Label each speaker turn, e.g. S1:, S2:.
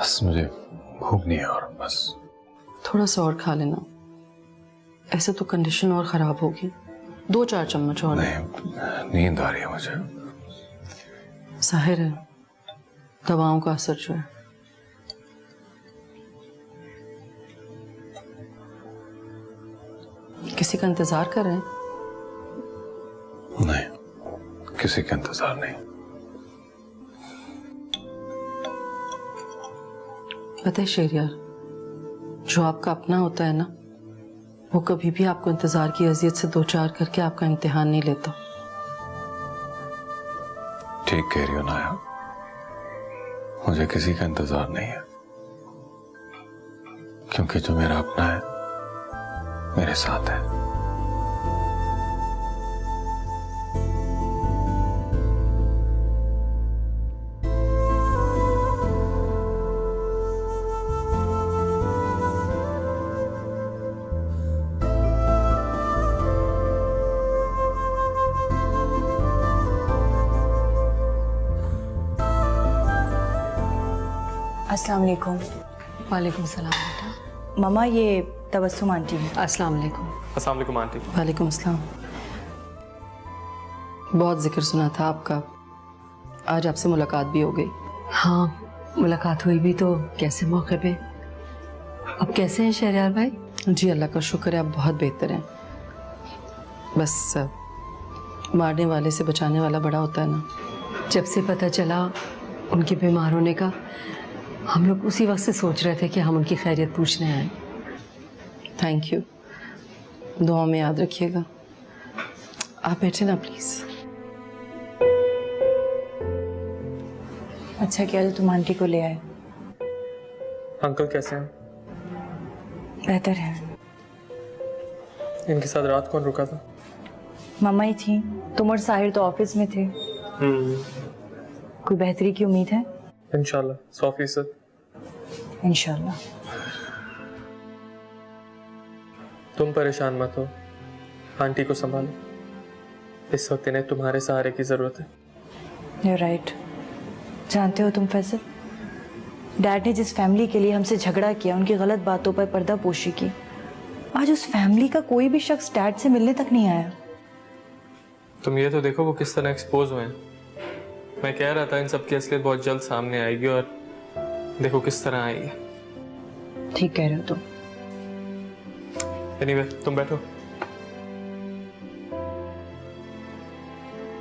S1: बस मुझे भूख नहीं है और बस।
S2: थोड़ा सा और खा लेना, ऐसे तो कंडीशन और खराब होगी। 2-4 चम्मच और।
S1: नहीं, नींद आ रही है मुझे।
S2: जाहिर है दवाओं का असर जो है। किसी का इंतजार कर रहे हैं?
S1: नहीं, किसी का इंतजार नहीं।
S2: पता है शेरियार, जो आपका अपना होता है ना, वो कभी भी आपको इंतजार की अजियत से 2-4 करके आपका इम्तिहान नहीं लेता।
S1: ठीक कह रही हो नाया, मुझे किसी का इंतजार नहीं है, क्योंकि जो मेरा अपना है मेरे साथ है।
S3: अस्सलाम वालेकुम।
S2: वालेकुम सलाम बेटा।
S3: मामा ये तबस्सुम आंटी है।
S2: अस्सलाम वालेकुम।
S4: अस्सलाम वालेकुम आंटी।
S2: वालेकुम अस्सलाम। बहुत जिक्र सुना था आपका, आज आपसे मुलाकात भी हो गई।
S5: हाँ मुलाकात हुई भी तो कैसे मौके पे। अब कैसे हैं शहरयार भाई?
S2: जी अल्लाह का शुक्र है, आप बहुत बेहतर हैं। बस मारने वाले से बचाने वाला बड़ा होता है ना।
S5: जब से पता चला उनके बीमार होने का, हम लोग उसी वक्त से सोच रहे थे कि हम उनकी खैरियत पूछने आए।
S2: थैंक यू, दुआ में याद रखिएगा। आप बैठे ना प्लीज।
S3: अच्छा किया जो तुम आंटी को ले आए।
S4: अंकल कैसे हैं?
S3: बेहतर है।
S4: इनके साथ रात कौन रुका था?
S3: मामा ही थी, तुम और साहिर तो ऑफिस में थे। कोई बेहतरी की उम्मीद है?
S4: इंशाल्लाह 100%।
S3: इंशाल्लाह।
S4: तुम परेशान मत हो, आंटी को संभालो। इस वक्त इन्हें तुम्हारे सहारे की जरूरत है।
S3: You're right। जानते हो तुम फैसल, डैड ने जिस फैमिली के लिए हमसे झगड़ा किया, उनकी गलत बातों पर पर्दापोशी की, आज उस फैमिली का कोई भी शख्स डैड से मिलने तक नहीं आया।
S4: तुम ये तो देखो वो किस तरह एक्सपोज हुए हैं। मैं कह रहा था इन सब की असलियत बहुत जल्द सामने आएगी, और देखो किस तरह आई है।
S3: ठीक कह रहे हो तुम।
S4: एनीवे तुम बैठो।